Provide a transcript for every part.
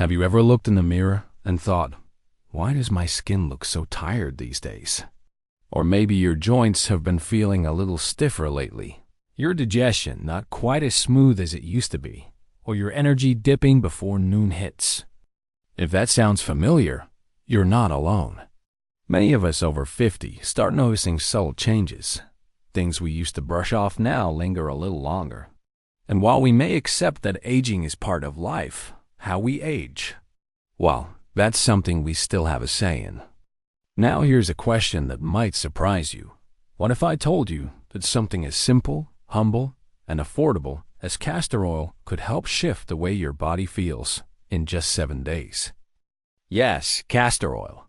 Have you ever looked in the mirror and thought, why does my skin look so tired these days? Or maybe your joints have been feeling a little stiffer lately, your digestion not quite as smooth as it used to be, or your energy dipping before noon hits. If that sounds familiar, you're not alone. Many of us over 50 start noticing subtle changes. Things we used to brush off now linger a little longer. And while we may accept that aging is part of life, how we age, well, that's something we still have a say in. Now here's a question that might surprise you. What if I told you that something as simple, humble, and affordable as castor oil could help shift the way your body feels in just 7 days? Yes, castor oil.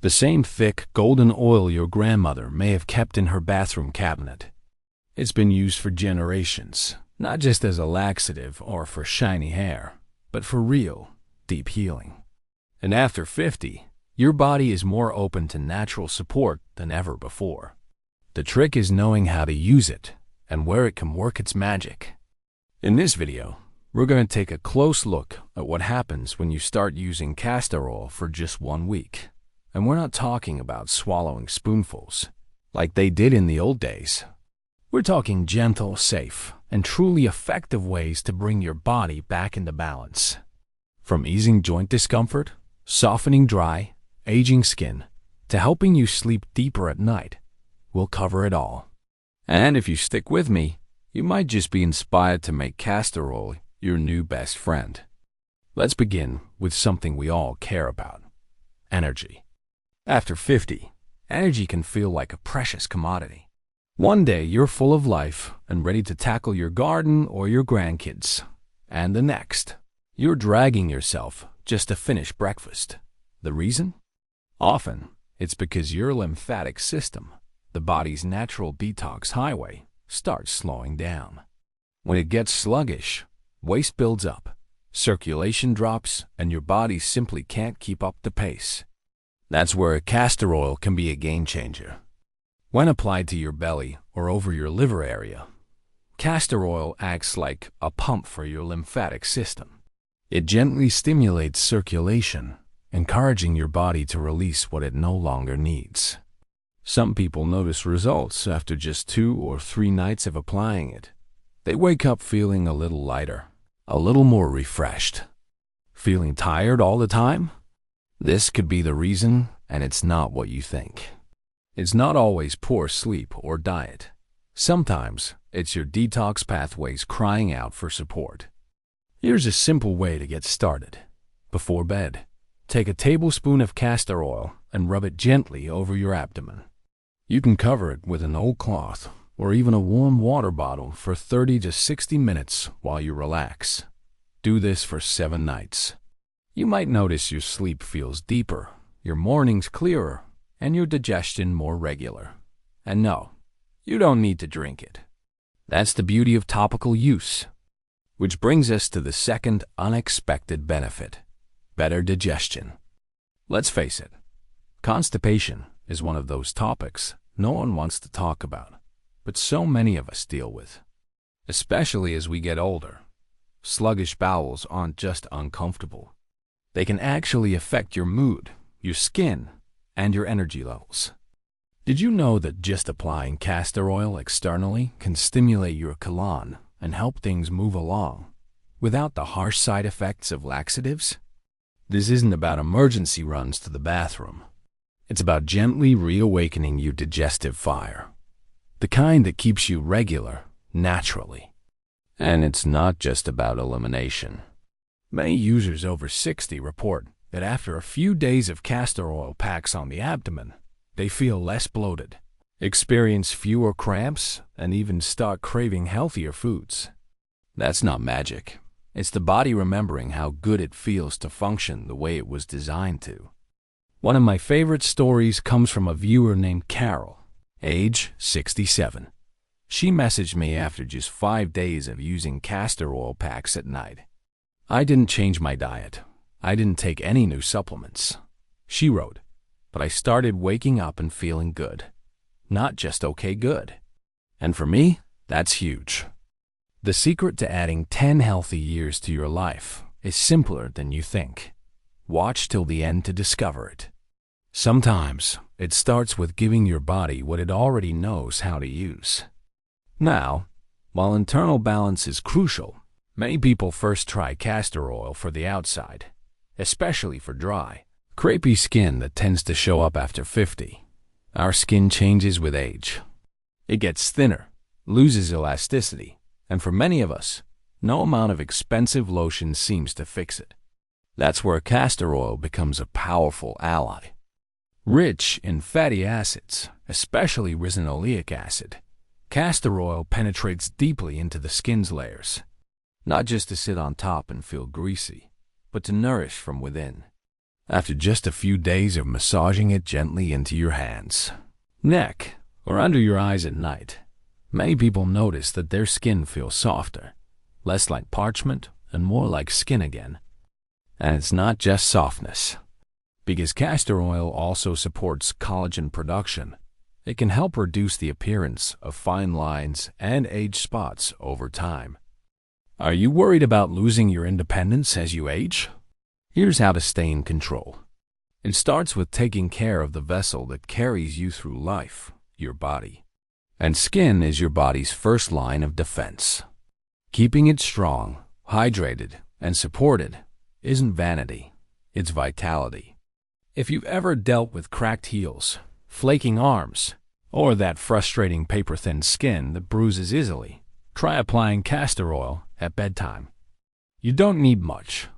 The same thick, golden oil your grandmother may have kept in her bathroom cabinet. It's been used for generations, not just as a laxative or for shiny hair, but for real, deep healing. And after 50, your body is more open to natural support than ever before. The trick is knowing how to use it and where it can work its magic. In this video, we're going to take a close look at what happens when you start using castor oil for just 1 week. And we're not talking about swallowing spoonfuls, like they did in the old days. We're talking gentle, safe, and truly effective ways to bring your body back into balance. From easing joint discomfort, softening dry, aging skin, to helping you sleep deeper at night, we'll cover it all. And if you stick with me, you might just be inspired to make castor oil your new best friend. Let's begin with something we all care about: energy. After 50, energy can feel like a precious commodity. One day you're full of life and ready to tackle your garden or your grandkids, and the next, you're dragging yourself just to finish breakfast. The reason? Often, it's because your lymphatic system, the body's natural detox highway, starts slowing down. When it gets sluggish, waste builds up, circulation drops, and your body simply can't keep up the pace. That's where castor oil can be a game changer. When applied to your belly or over your liver area, castor oil acts like a pump for your lymphatic system. It gently stimulates circulation, encouraging your body to release what it no longer needs. Some people notice results after just 2 or 3 nights of applying it. They wake up feeling a little lighter, a little more refreshed. Feeling tired all the time? This could be the reason, and it's not what you think. It's not always poor sleep or diet. Sometimes it's your detox pathways crying out for support. Here's a simple way to get started. Before bed, take a tablespoon of castor oil and rub it gently over your abdomen. You can cover it with an old cloth or even a warm water bottle for 30 to 60 minutes while you relax. Do this for 7 nights. You might notice your sleep feels deeper, your mornings clearer, and your digestion more regular. And no, you don't need to drink it. That's the beauty of topical use. Which brings us to the second unexpected benefit: better digestion. Let's face it, constipation is one of those topics no one wants to talk about, but so many of us deal with. Especially as we get older, sluggish bowels aren't just uncomfortable. They can actually affect your mood, your skin, and your energy levels. Did you know that just applying castor oil externally can stimulate your colon and help things move along without the harsh side effects of laxatives? This isn't about emergency runs to the bathroom. It's about gently reawakening your digestive fire, the kind that keeps you regular, naturally. And it's not just about elimination. Many users over 60 report that after a few days of castor oil packs on the abdomen, they feel less bloated, experience fewer cramps, and even start craving healthier foods. That's not magic. It's the body remembering how good it feels to function the way it was designed to. One of my favorite stories comes from a viewer named Carol, age 67. She messaged me after just 5 days of using castor oil packs at night. I didn't change my diet. I didn't take any new supplements. She wrote, but I started waking up and feeling good. Not just okay good. And for me, that's huge. The secret to adding 10 healthy years to your life is simpler than you think. Watch till the end to discover it. Sometimes it starts with giving your body what it already knows how to use. Now, while internal balance is crucial, many people first try castor oil for the outside, especially for dry, crepey skin that tends to show up after 50. Our skin changes with age. It gets thinner, loses elasticity, and for many of us, no amount of expensive lotion seems to fix it. That's where castor oil becomes a powerful ally. Rich in fatty acids, especially ricinoleic acid, castor oil penetrates deeply into the skin's layers, not just to sit on top and feel greasy, but to nourish from within. After just a few days of massaging it gently into your hands, neck, or under your eyes at night, many people notice that their skin feels softer, less like parchment and more like skin again. And it's not just softness. Because castor oil also supports collagen production, it can help reduce the appearance of fine lines and age spots over time. Are you worried about losing your independence as you age? Here's how to stay in control. It starts with taking care of the vessel that carries you through life, your body. And skin is your body's first line of defense. Keeping it strong, hydrated, and supported isn't vanity, it's vitality. If you've ever dealt with cracked heels, flaking arms, or that frustrating paper-thin skin that bruises easily, try applying castor oil at bedtime. You don't need much,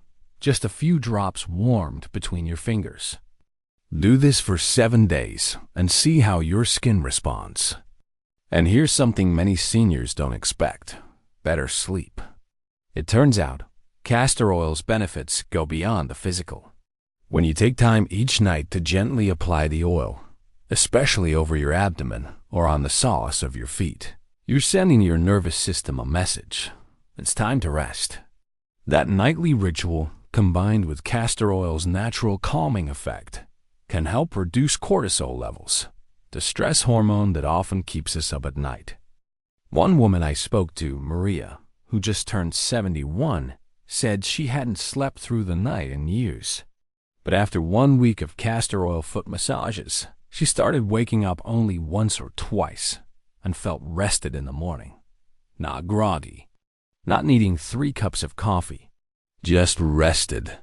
just a few drops warmed between your fingers. Do this for 7 days and see how your skin responds. And here's something many seniors don't expect: better sleep. It turns out, castor oil's benefits go beyond the physical. When you take time each night to gently apply the oil, especially over your abdomen or on the soles of your feet, you're sending your nervous system a message. It's time to rest. That nightly ritual, combined with castor oil's natural calming effect, can help reduce cortisol levels, the stress hormone that often keeps us up at night. One woman I spoke to, Maria, who just turned 71, said she hadn't slept through the night in years. But after 1 week of castor oil foot massages, she started waking up only once or twice and felt rested in the morning. Not groggy, not needing 3 cups of coffee, just rested.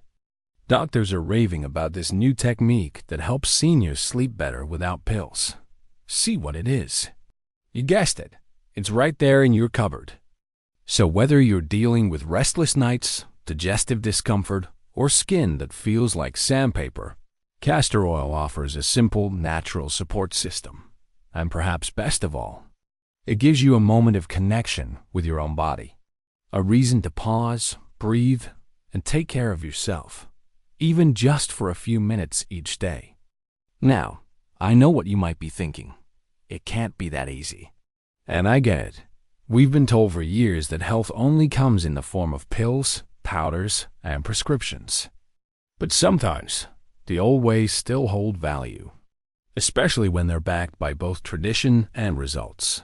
Doctors are raving about this new technique that helps seniors sleep better without pills. See what it is. You guessed it. It's right there in your cupboard. So whether you're dealing with restless nights, digestive discomfort, or skin that feels like sandpaper, castor oil offers a simple, natural support system. And perhaps best of all, it gives you a moment of connection with your own body. A reason to pause, breathe, and take care of yourself, even just for a few minutes each day. Now, I know what you might be thinking. It can't be that easy. And I get it. We've been told for years that health only comes in the form of pills, powders, and prescriptions. But sometimes, the old ways still hold value, especially when they're backed by both tradition and results.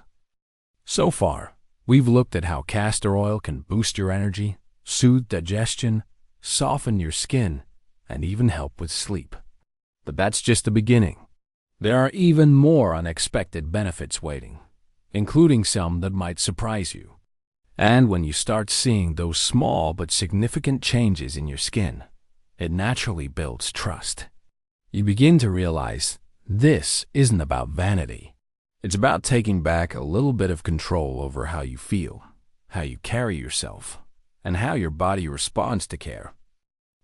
So far, we've looked at how castor oil can boost your energy, soothe digestion, soften your skin, and even help with sleep. But that's just the beginning. There are even more unexpected benefits waiting, including some that might surprise you. And when you start seeing those small but significant changes in your skin, it naturally builds trust. You begin to realize this isn't about vanity. It's about taking back a little bit of control over how you feel, how you carry yourself, and how your body responds to care.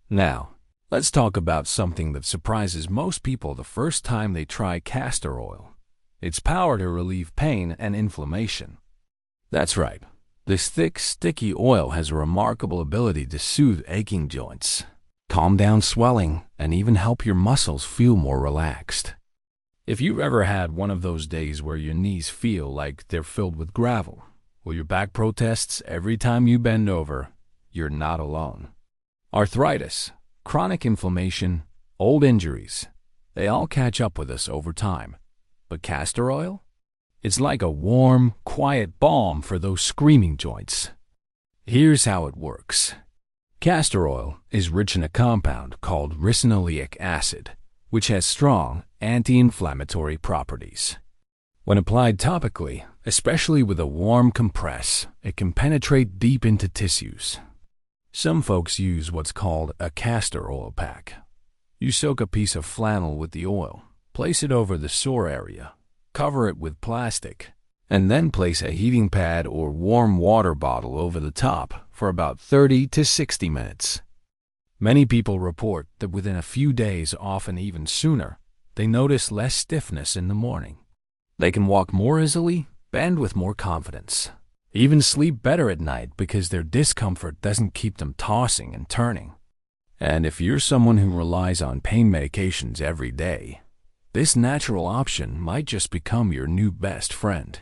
Now, let's talk about something that surprises most people the first time they try castor oil: its power to relieve pain and inflammation. That's right. This thick, sticky oil has a remarkable ability to soothe aching joints, calm down swelling, and even help your muscles feel more relaxed. If you've ever had one of those days where your knees feel like they're filled with gravel, or your back protests every time you bend over, you're not alone. Arthritis, chronic inflammation, old injuries, they all catch up with us over time. But castor oil? It's like a warm, quiet balm for those screaming joints. Here's how it works. Castor oil is rich in a compound called ricinoleic acid, which has strong anti-inflammatory properties. When applied topically, especially with a warm compress, it can penetrate deep into tissues. Some folks use what's called a castor oil pack. You soak a piece of flannel with the oil, place it over the sore area, cover it with plastic, and then place a heating pad or warm water bottle over the top for about 30 to 60 minutes. Many people report that within a few days, often even sooner, they notice less stiffness in the morning. They can walk more easily, bend with more confidence, even sleep better at night because their discomfort doesn't keep them tossing and turning. And if you're someone who relies on pain medications every day, this natural option might just become your new best friend.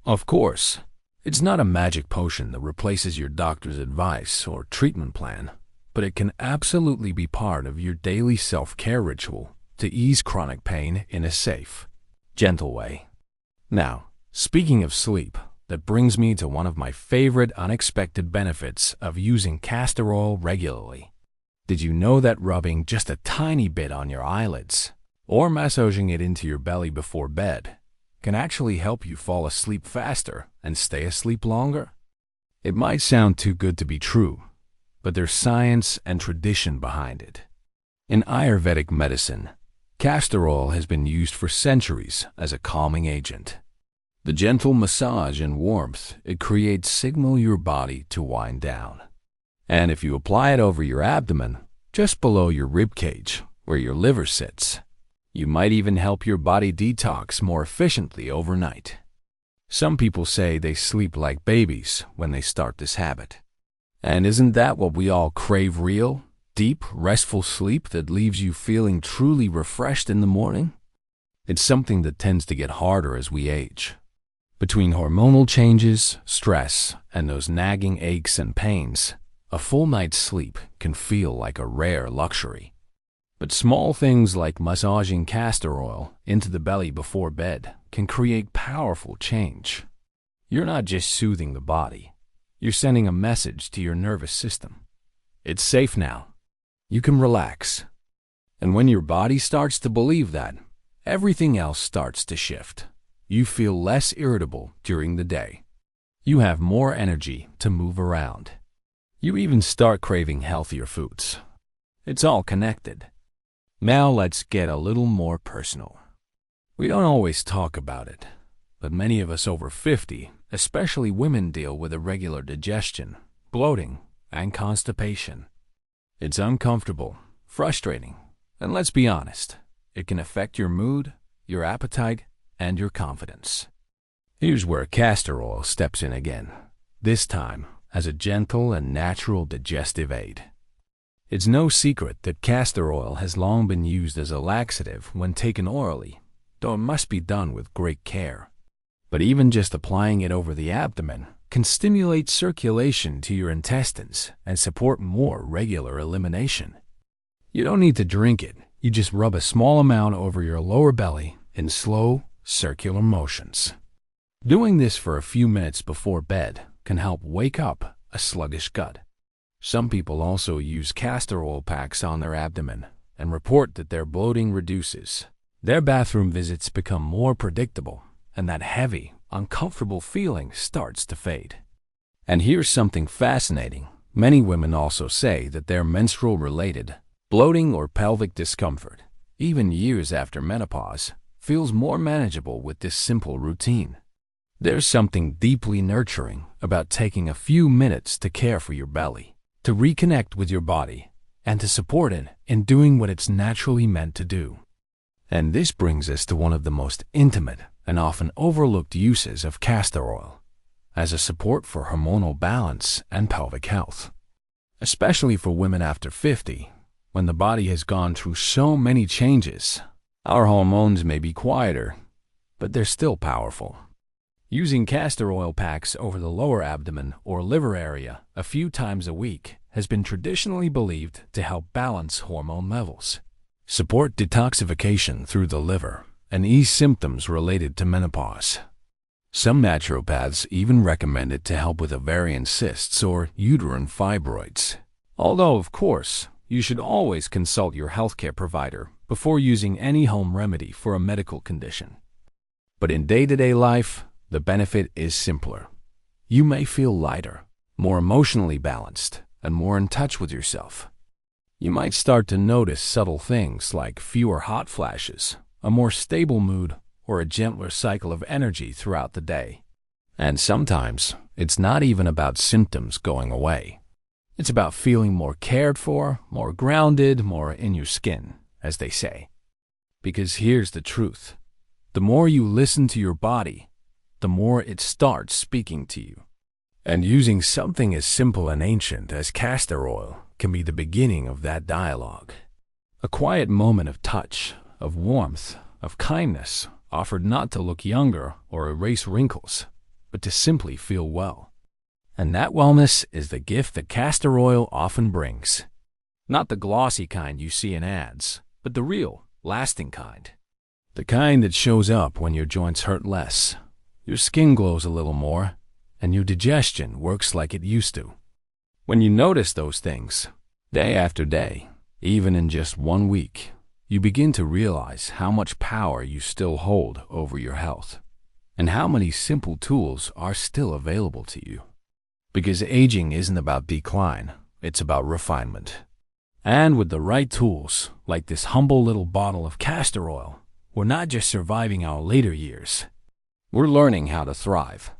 Of course, it's not a magic potion that replaces your doctor's advice or treatment plan, but it can absolutely be part of your daily self-care ritual to ease chronic pain in a safe, gentle way. Now, speaking of sleep, that brings me to one of my favorite unexpected benefits of using castor oil regularly. Did you know that rubbing just a tiny bit on your eyelids or massaging it into your belly before bed can actually help you fall asleep faster and stay asleep longer? It might sound too good to be true, but there's science and tradition behind it. In Ayurvedic medicine, castor oil has been used for centuries as a calming agent. The gentle massage and warmth it creates signal your body to wind down. And if you apply it over your abdomen, just below your rib cage, where your liver sits, you might even help your body detox more efficiently overnight. Some people say they sleep like babies when they start this habit. And isn't that what we all crave? Real, deep, restful sleep that leaves you feeling truly refreshed in the morning? It's something that tends to get harder as we age. Between hormonal changes, stress, and those nagging aches and pains, a full night's sleep can feel like a rare luxury. But small things like massaging castor oil into the belly before bed can create powerful change. You're not just soothing the body, you're sending a message to your nervous system. It's safe now. You can relax. And when your body starts to believe that, everything else starts to shift. You feel less irritable during the day. You have more energy to move around. You even start craving healthier foods. It's all connected. Now let's get a little more personal. We don't always talk about it, but many of us over 50, especially women, deal with irregular digestion, bloating, and constipation. It's uncomfortable, frustrating, and let's be honest, it can affect your mood, your appetite, and your confidence. Here's where castor oil steps in again, this time as a gentle and natural digestive aid. It's no secret that castor oil has long been used as a laxative when taken orally, though it must be done with great care. But even just applying it over the abdomen can stimulate circulation to your intestines and support more regular elimination. You don't need to drink it, you just rub a small amount over your lower belly in slow, circular motions. Doing this for a few minutes before bed can help wake up a sluggish gut. Some people also use castor oil packs on their abdomen and report that their bloating reduces. Their bathroom visits become more predictable, and that heavy, uncomfortable feeling starts to fade. And here's something fascinating. Many women also say that their menstrual-related bloating or pelvic discomfort, even years after menopause, feels more manageable with this simple routine. There's something deeply nurturing about taking a few minutes to care for your belly, to reconnect with your body, and to support it in doing what it's naturally meant to do. And this brings us to one of the most intimate and often overlooked uses of castor oil, as a support for hormonal balance and pelvic health. Especially for women after 50, when the body has gone through so many changes. Our hormones may be quieter, but they're still powerful. Using castor oil packs over the lower abdomen or liver area a few times a week has been traditionally believed to help balance hormone levels, support detoxification through the liver, and ease symptoms related to menopause. Some naturopaths even recommend it to help with ovarian cysts or uterine fibroids, Although, of course, you should always consult your healthcare provider before using any home remedy for a medical condition. But in day-to-day life, the benefit is simpler. You may feel lighter, more emotionally balanced, and more in touch with yourself. You might start to notice subtle things like fewer hot flashes, a more stable mood, or a gentler cycle of energy throughout the day. And sometimes, it's not even about symptoms going away. It's about feeling more cared for, more grounded, more in your skin, as they say. Because here's the truth. The more you listen to your body, the more it starts speaking to you. And using something as simple and ancient as castor oil can be the beginning of that dialogue. A quiet moment of touch, of warmth, of kindness, offered not to look younger or erase wrinkles, but to simply feel well. And that wellness is the gift that castor oil often brings. Not the glossy kind you see in ads, but the real, lasting kind. The kind that shows up when your joints hurt less, your skin glows a little more, and your digestion works like it used to. When you notice those things, day after day, even in just 1 week, you begin to realize how much power you still hold over your health, and how many simple tools are still available to you. Because aging isn't about decline, it's about refinement. And with the right tools, like this humble little bottle of castor oil, we're not just surviving our later years, we're learning how to thrive.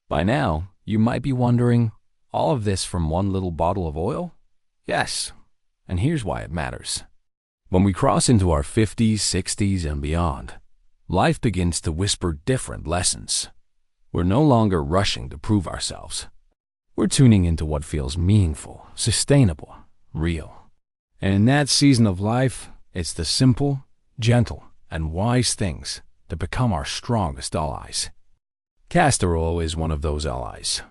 By now, you might be wondering, all of this from one little bottle of oil? Yes, and here's why it matters. When we cross into our 50s, 60s, and beyond, life begins to whisper different lessons. We're no longer rushing to prove ourselves. We're tuning into what feels meaningful, sustainable, real. And in that season of life, it's the simple, gentle, and wise things that become our strongest allies. Castor oil is one of those allies.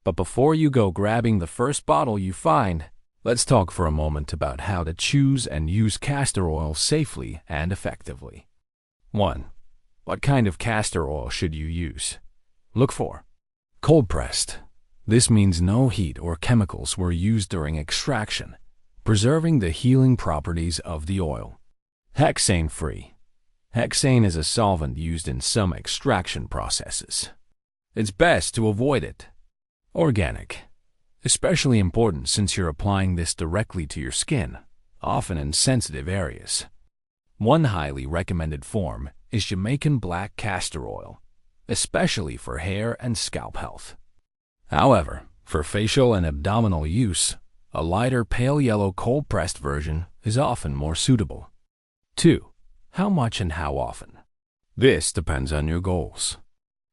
But before you go grabbing the first bottle you find, let's talk for a moment about how to choose and use castor oil safely and effectively. 1. What kind of castor oil should you use? Look for cold-pressed. This means no heat or chemicals were used during extraction, preserving the healing properties of the oil. Hexane-free. Hexane is a solvent used in some extraction processes. It's best to avoid it. Organic. Especially important since you're applying this directly to your skin, often in sensitive areas. One highly recommended form is Jamaican black castor oil, especially for hair and scalp health. However, for facial and abdominal use, a lighter pale yellow cold-pressed version is often more suitable. 2. How much and how often? This depends on your goals.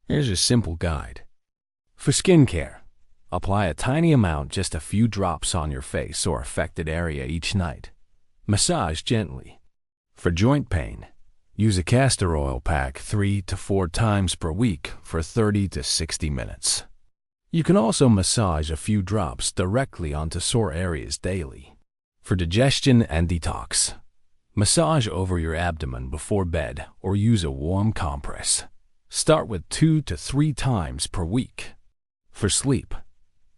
Here's a simple guide. For skincare, apply a tiny amount, just a few drops on your face or affected area each night. Massage gently. For joint pain, use a castor oil pack 3 to 4 times per week for 30 to 60 minutes. You can also massage a few drops directly onto sore areas daily. For digestion and detox, massage over your abdomen before bed or use a warm compress. Start with 2 to 3 times per week. For sleep,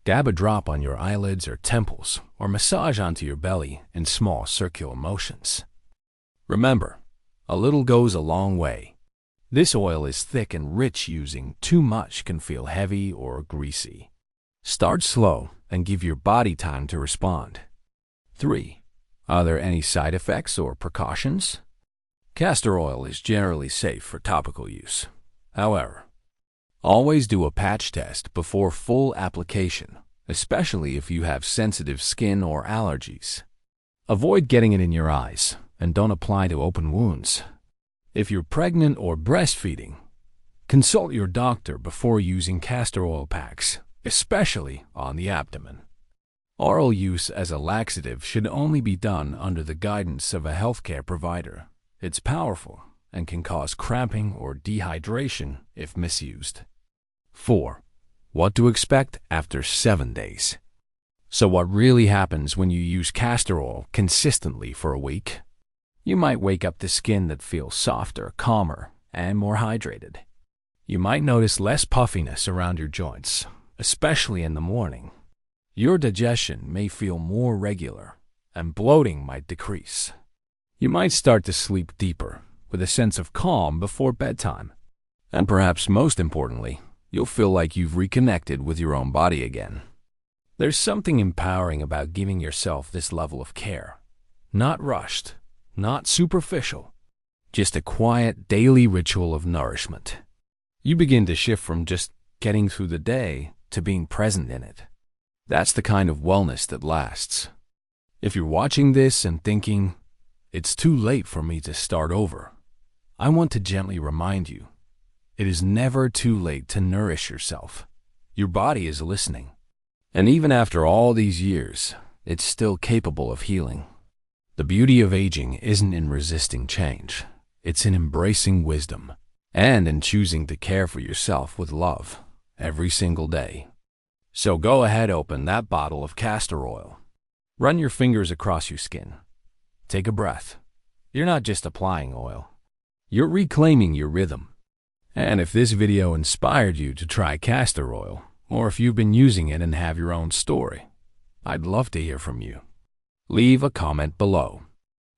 dab a drop on your eyelids or temples or massage onto your belly in small circular motions. Remember, a little goes a long way. This oil is thick and rich. Using too much can feel heavy or greasy. Start slow and give your body time to respond. 3. Are there any side effects or precautions? Castor oil is generally safe for topical use. However, always do a patch test before full application, especially if you have sensitive skin or allergies. Avoid getting it in your eyes and don't apply to open wounds. If you're pregnant or breastfeeding, consult your doctor before using castor oil packs, especially on the abdomen. Oral use as a laxative should only be done under the guidance of a healthcare provider. It's powerful and can cause cramping or dehydration if misused. 4. What to expect after 7 days. So what really happens when you use castor oil consistently for a week? You might wake up to skin that feels softer, calmer, and more hydrated. You might notice less puffiness around your joints, especially in the morning. Your digestion may feel more regular, and bloating might decrease. You might start to sleep deeper, with a sense of calm before bedtime. And perhaps most importantly, you'll feel like you've reconnected with your own body again. There's something empowering about giving yourself this level of care. Not rushed, not superficial, just a quiet daily ritual of nourishment. You begin to shift from just getting through the day to being present in it. That's the kind of wellness that lasts. If you're watching this and thinking, it's too late for me to start over, I want to gently remind you, it is never too late to nourish yourself. Your body is listening. And even after all these years, it's still capable of healing. The beauty of aging isn't in resisting change. It's in embracing wisdom and in choosing to care for yourself with love every single day. So go ahead, open that bottle of castor oil. Run your fingers across your skin. Take a breath. You're not just applying oil. You're reclaiming your rhythm. And if this video inspired you to try castor oil, or if you've been using it and have your own story, I'd love to hear from you. Leave a comment below.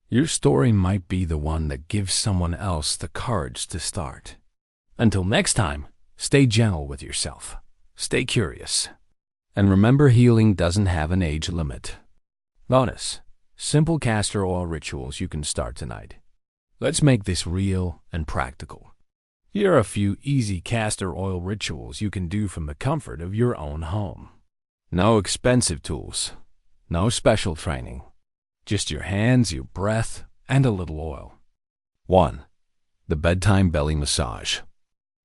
Your story might be the one that gives someone else the courage to start. Until next time, stay gentle with yourself. Stay curious. And remember, healing doesn't have an age limit. Bonus: simple castor oil rituals you can start tonight. Let's make this real and practical. Here are a few easy castor oil rituals you can do from the comfort of your own home. No expensive tools. No special training. Just your hands, your breath, and a little oil. 1. The bedtime belly massage.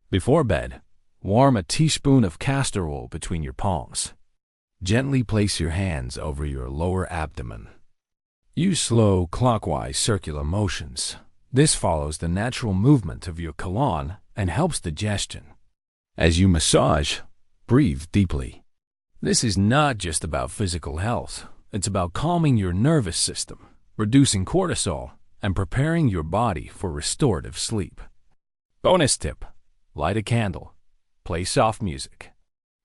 Before bed, warm a teaspoon of castor oil between your palms. Gently place your hands over your lower abdomen. Use slow, clockwise circular motions. This follows the natural movement of your colon and helps digestion. As you massage, breathe deeply. This is not just about physical health. It's about calming your nervous system, reducing cortisol, and preparing your body for restorative sleep. Bonus tip: light a candle. Play soft music.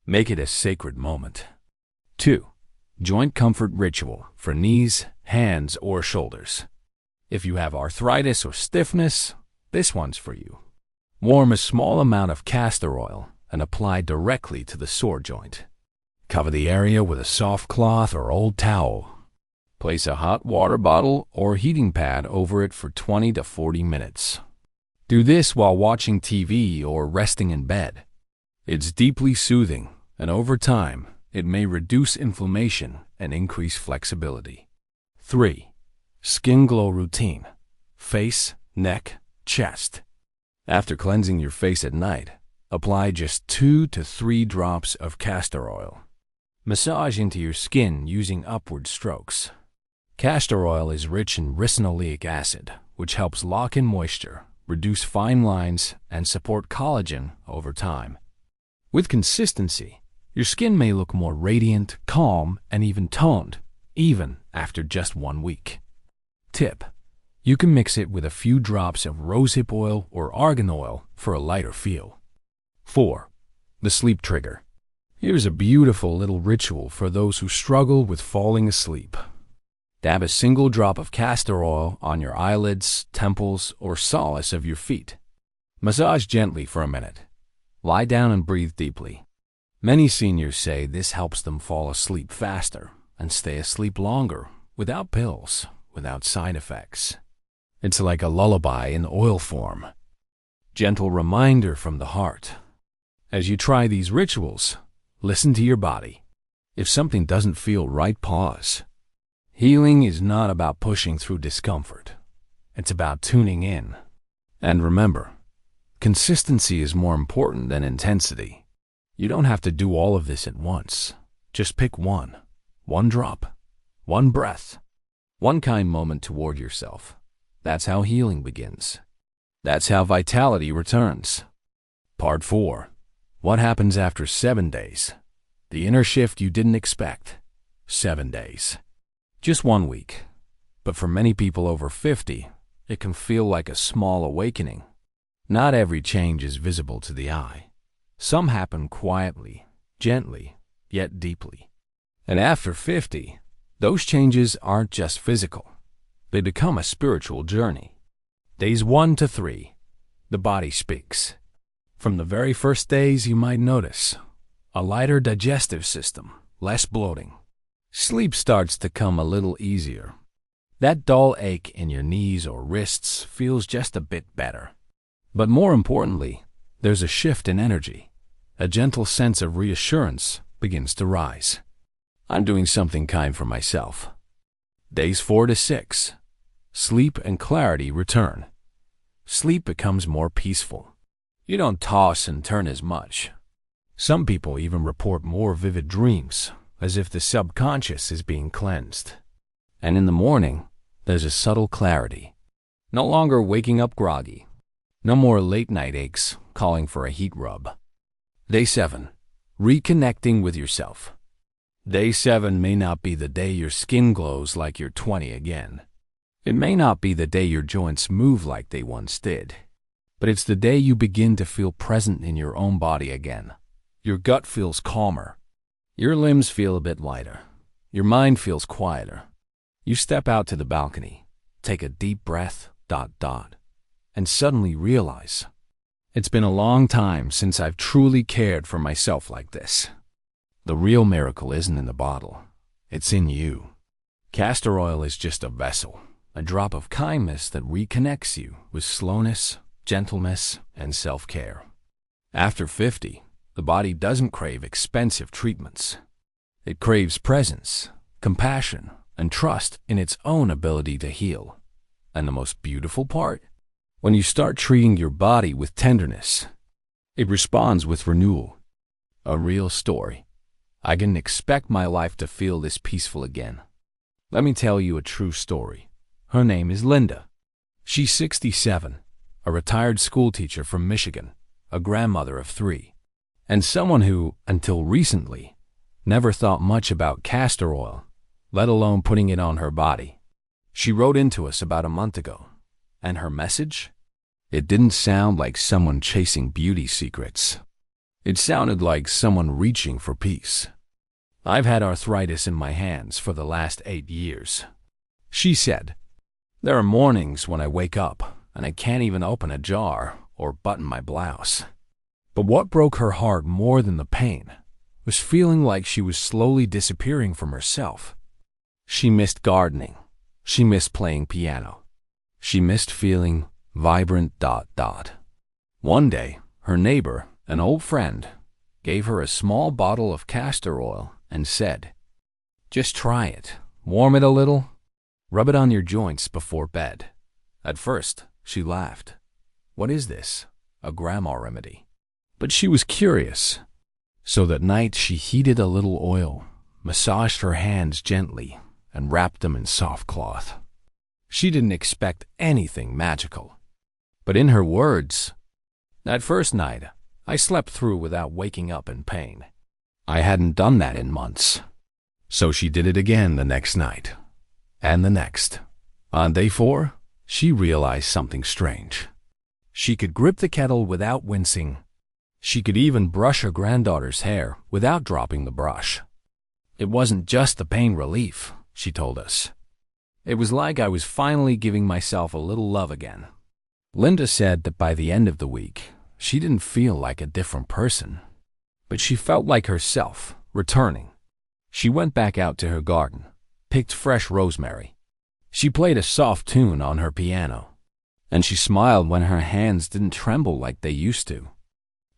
Make it a sacred moment. 2. Joint comfort ritual for knees, hands, or shoulders. If you have arthritis or stiffness, this one's for you. Warm a small amount of castor oil and apply directly to the sore joint. Cover the area with a soft cloth or old towel. Place a hot water bottle or heating pad over it for 20 to 40 minutes. Do this while watching TV or resting in bed. It's deeply soothing, and over time, it may reduce inflammation and increase flexibility. 3. Skin glow routine. Face, neck, chest. After cleansing your face at night, apply just 2 to 3 drops of castor oil. Massage into your skin using upward strokes. Castor oil is rich in ricinoleic acid, which helps lock in moisture, reduce fine lines, and support collagen over time. With consistency, your skin may look more radiant, calm, and even toned, even after just 1 week. Tip: you can mix it with a few drops of rosehip oil or argan oil for a lighter feel. 4. The sleep trigger. Here's a beautiful little ritual for those who struggle with falling asleep. Dab a single drop of castor oil on your eyelids, temples, or solace of your feet. Massage gently for a minute. Lie down and breathe deeply. Many seniors say this helps them fall asleep faster and stay asleep longer without pills, without side effects. It's like a lullaby in oil form. Gentle reminder from the heart. As you try these rituals, listen to your body. If something doesn't feel right, pause. Healing is not about pushing through discomfort. It's about tuning in. And remember, consistency is more important than intensity. You don't have to do all of this at once. Just pick one drop, one breath, one kind moment toward yourself. That's how healing begins. That's how vitality returns. Part 4. What happens after 7 days? The inner shift you didn't expect. 7 days. Just 1 week. But for many people over 50, it can feel like a small awakening. Not every change is visible to the eye. Some happen quietly, gently, yet deeply. And after 50, those changes aren't just physical. They become a spiritual journey. Days 1 to 3, the body speaks. From the very first days, you might notice a lighter digestive system, less bloating. Sleep starts to come a little easier. That dull ache in your knees or wrists feels just a bit better. But more importantly, there's a shift in energy. A gentle sense of reassurance begins to rise. I'm doing something kind for myself. Days 4 to 6, sleep and clarity return. Sleep becomes more peaceful. You don't toss and turn as much. Some people even report more vivid dreams, as if the subconscious is being cleansed. And in the morning, there's a subtle clarity. No longer waking up groggy. No more late-night aches calling for a heat rub. Day 7, reconnecting with yourself. Day 7 may not be the day your skin glows like you're 20 again. It may not be the day your joints move like they once did. But it's the day you begin to feel present in your own body again. Your gut feels calmer. Your limbs feel a bit lighter. Your mind feels quieter. You step out to the balcony, take a deep breath, and suddenly realize, it's been a long time since I've truly cared for myself like this. The real miracle isn't in the bottle. It's in you. Castor oil is just a vessel, a drop of kindness that reconnects you with slowness, gentleness, and self-care. After 50, the body doesn't crave expensive treatments. It craves presence, compassion, and trust in its own ability to heal. And the most beautiful part? When you start treating your body with tenderness, it responds with renewal. A real story. I didn't expect my life to feel this peaceful again. Let me tell you a true story. Her name is Linda. She's 67, a retired schoolteacher from Michigan, a grandmother of 3, and someone who, until recently, never thought much about castor oil, let alone putting it on her body. She wrote into us about a month ago, and her message? It didn't sound like someone chasing beauty secrets. It sounded like someone reaching for peace. I've had arthritis in my hands for the last 8 years. She said, there are mornings when I wake up and I can't even open a jar or button my blouse. But what broke her heart more than the pain was feeling like she was slowly disappearing from herself. She missed gardening. She missed playing piano. She missed feeling vibrant. One day, her neighbor, an old friend, gave her a small bottle of castor oil and said, just try it, warm it a little, rub it on your joints before bed. At first, she laughed. What is this? A grandma remedy. But she was curious. So that night she heated a little oil, massaged her hands gently, and wrapped them in soft cloth. She didn't expect anything magical. But in her words, that first night, I slept through without waking up in pain. I hadn't done that in months. So she did it again the next night, and the next. On day 4, she realized something strange. She could grip the kettle without wincing. She could even brush her granddaughter's hair without dropping the brush. It wasn't just the pain relief, she told us. It was like I was finally giving myself a little love again. Linda said that by the end of the week, she didn't feel like a different person, but she felt like herself, returning. She went back out to her garden, picked fresh rosemary. She played a soft tune on her piano, and she smiled when her hands didn't tremble like they used to.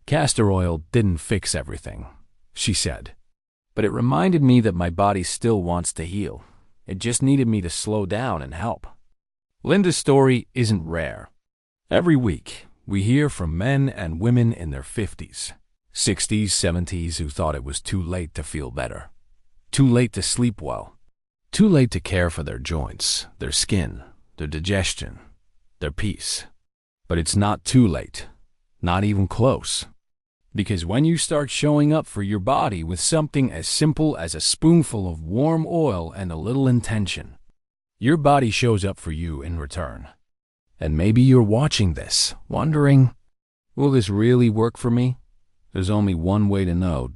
Castor oil didn't fix everything, she said, but it reminded me that my body still wants to heal. It just needed me to slow down and help. Linda's story isn't rare. Every week, we hear from men and women in their 50s, 60s, 70s who thought it was too late to feel better, too late to sleep well, too late to care for their joints, their skin, their digestion, their peace. But it's not too late, not even close. Because when you start showing up for your body with something as simple as a spoonful of warm oil and a little intention, your body shows up for you in return. And maybe you're watching this, wondering, will this really work for me? There's only one way to know,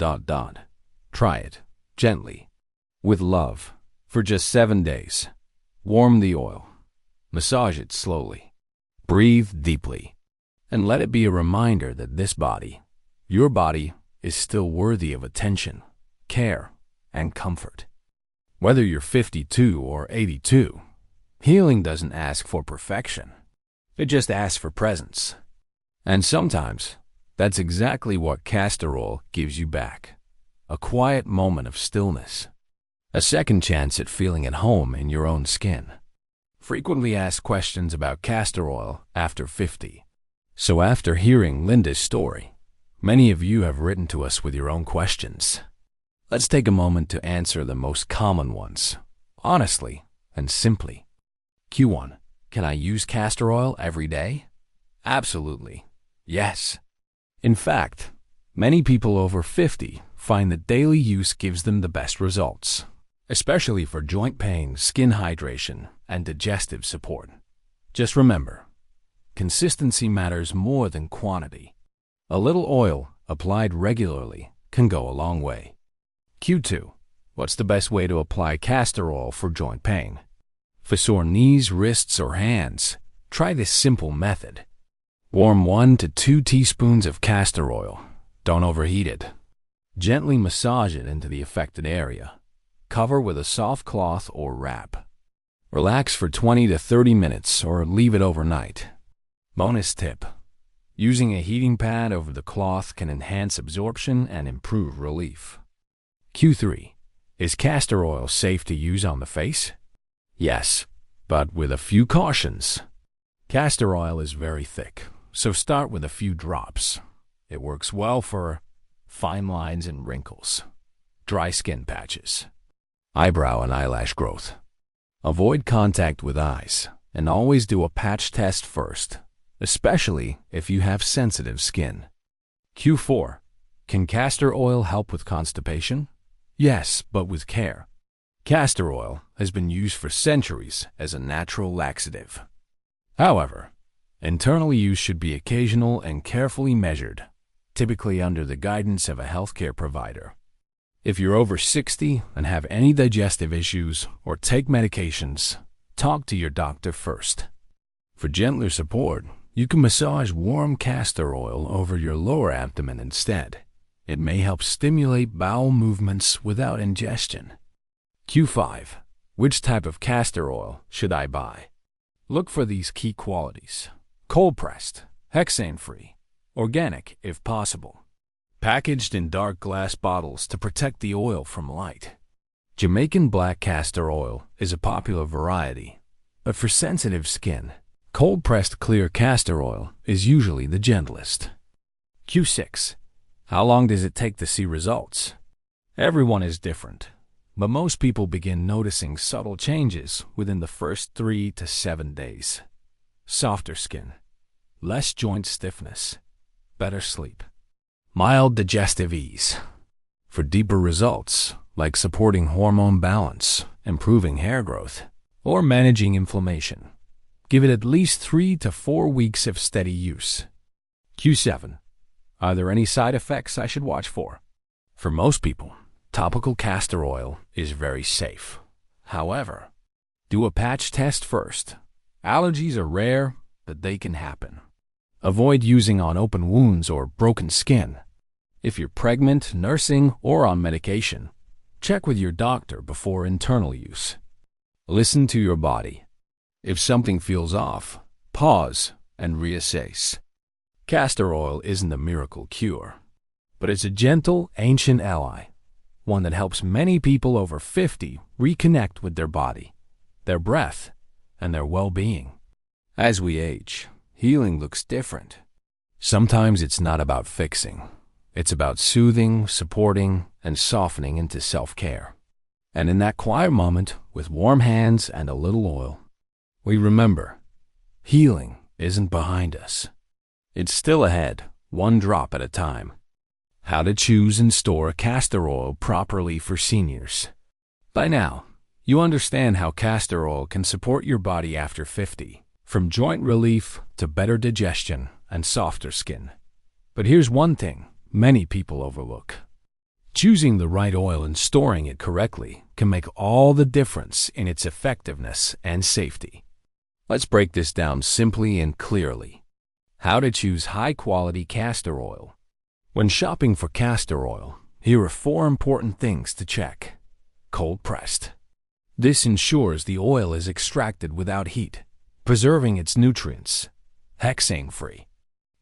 Try it, gently. With love, for just 7 days, warm the oil, massage it slowly, breathe deeply, and let it be a reminder that this body, your body, is still worthy of attention, care, and comfort. Whether you're 52 or 82, healing doesn't ask for perfection. It just asks for presence. And sometimes, that's exactly what castor oil gives you back. A quiet moment of stillness. A second chance at feeling at home in your own skin. Frequently asked questions about castor oil after 50. So after hearing Linda's story, many of you have written to us with your own questions. Let's take a moment to answer the most common ones, honestly and simply. Q1. Can I use castor oil every day? Absolutely. Yes. In fact, many people over 50 find that daily use gives them the best results, especially for joint pain, skin hydration, and digestive support. Just remember, consistency matters more than quantity. A little oil applied regularly can go a long way. Q2. What's the best way to apply castor oil for joint pain? For sore knees, wrists, or hands, try this simple method. Warm 1 to 2 teaspoons of castor oil. Don't overheat it. Gently massage it into the affected area. Cover with a soft cloth or wrap. Relax for 20 to 30 minutes or leave it overnight. Bonus tip. Using a heating pad over the cloth can enhance absorption and improve relief. Q3. Is castor oil safe to use on the face? Yes, but with a few cautions. Castor oil is very thick, so start with a few drops. It works well for fine lines and wrinkles, dry skin patches, eyebrow and eyelash growth. Avoid contact with eyes, and always do a patch test first, especially if you have sensitive skin. Q4. Can castor oil help with constipation? Yes, but with care. Castor oil has been used for centuries as a natural laxative. However, internal use should be occasional and carefully measured, typically under the guidance of a healthcare provider. If you're over 60 and have any digestive issues or take medications, talk to your doctor first. For gentler support, you can massage warm castor oil over your lower abdomen instead. It may help stimulate bowel movements without ingestion. Q5. Which type of castor oil should I buy? Look for these key qualities. Cold-pressed, hexane-free, organic if possible. Packaged in dark glass bottles to protect the oil from light. Jamaican black castor oil is a popular variety, but for sensitive skin, cold-pressed clear castor oil is usually the gentlest. Q6. How long does it take to see results? Everyone is different, but most people begin noticing subtle changes within the first 3 to 7 days. Softer skin, less joint stiffness, better sleep, mild digestive ease. For deeper results, like supporting hormone balance, improving hair growth, or managing inflammation, give it at least 3 to 4 weeks of steady use. Q7. Are there any side effects I should watch for? For most people, topical castor oil is very safe. However, do a patch test first. Allergies are rare, but they can happen. Avoid using on open wounds or broken skin. If you're pregnant, nursing, or on medication, check with your doctor before internal use. Listen to your body. If something feels off, pause and reassess. Castor oil isn't a miracle cure, but it's a gentle, ancient ally, one that helps many people over 50 reconnect with their body, their breath, and their well-being. As we age, healing looks different. Sometimes it's not about fixing. It's about soothing, supporting, and softening into self-care. And in that quiet moment, with warm hands and a little oil, we remember, healing isn't behind us. It's still ahead, one drop at a time. How to choose and store castor oil properly for seniors. By now, you understand how castor oil can support your body after 50, from joint relief to better digestion and softer skin. But here's one thing many people overlook. Choosing the right oil and storing it correctly can make all the difference in its effectiveness and safety. Let's break this down simply and clearly. How to choose high-quality castor oil. When shopping for castor oil, here are 4 important things to check. Cold-pressed. This ensures the oil is extracted without heat, preserving its nutrients. Hexane-free.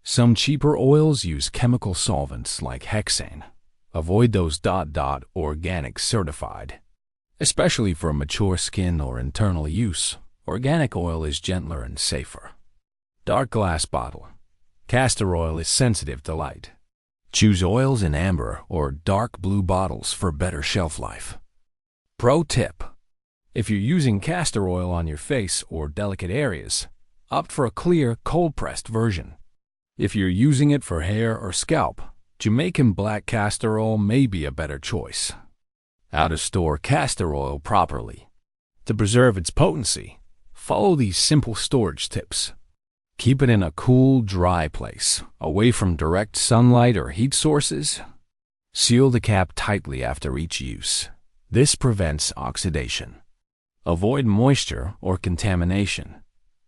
Some cheaper oils use chemical solvents like hexane. Avoid those organic certified. Especially for mature skin or internal use, organic oil is gentler and safer. Dark glass bottle. Castor oil is sensitive to light. Choose oils in amber or dark blue bottles for better shelf life. Pro tip: if you're using castor oil on your face or delicate areas, opt for a clear, cold-pressed version. If you're using it for hair or scalp, Jamaican black castor oil may be a better choice. How to store castor oil properly. To preserve its potency, follow these simple storage tips. Keep it in a cool, dry place, away from direct sunlight or heat sources. Seal the cap tightly after each use. This prevents oxidation. Avoid moisture or contamination.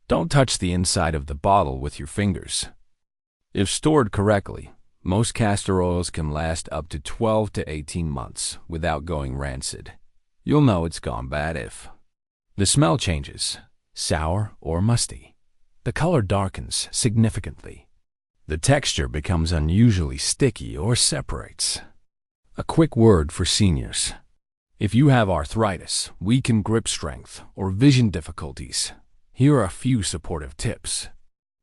Don't touch the inside of the bottle with your fingers. If stored correctly, most castor oils can last up to 12 to 18 months without going rancid. You'll know it's gone bad if the smell changes, sour or musty. The color darkens significantly. The texture becomes unusually sticky or separates. A quick word for seniors. If you have arthritis, weakened grip strength, or vision difficulties, here are a few supportive tips.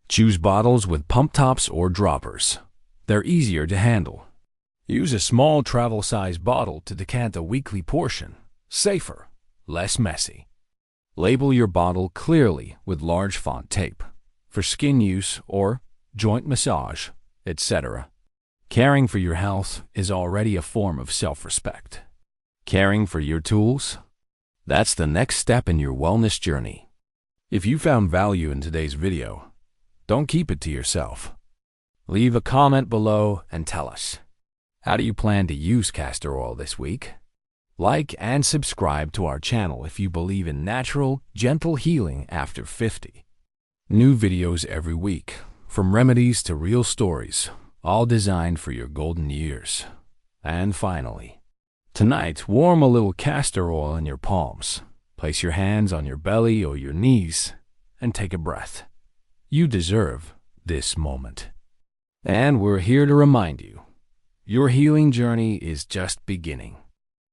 Choose bottles with pump tops or droppers. They're easier to handle. Use a small travel-size bottle to decant a weekly portion. Safer, less messy. Label your bottle clearly with large font tape for skin use or joint massage, etc. Caring for your health is already a form of self-respect. Caring for your tools? That's the next step in your wellness journey. If you found value in today's video, don't keep it to yourself. Leave a comment below and tell us, how do you plan to use castor oil this week? Like and subscribe to our channel if you believe in natural, gentle healing after 50. New videos every week, from remedies to real stories, all designed for your golden years. And finally, tonight, warm a little castor oil in your palms. Place your hands on your belly or your knees and take a breath. You deserve this moment. And we're here to remind you, your healing journey is just beginning.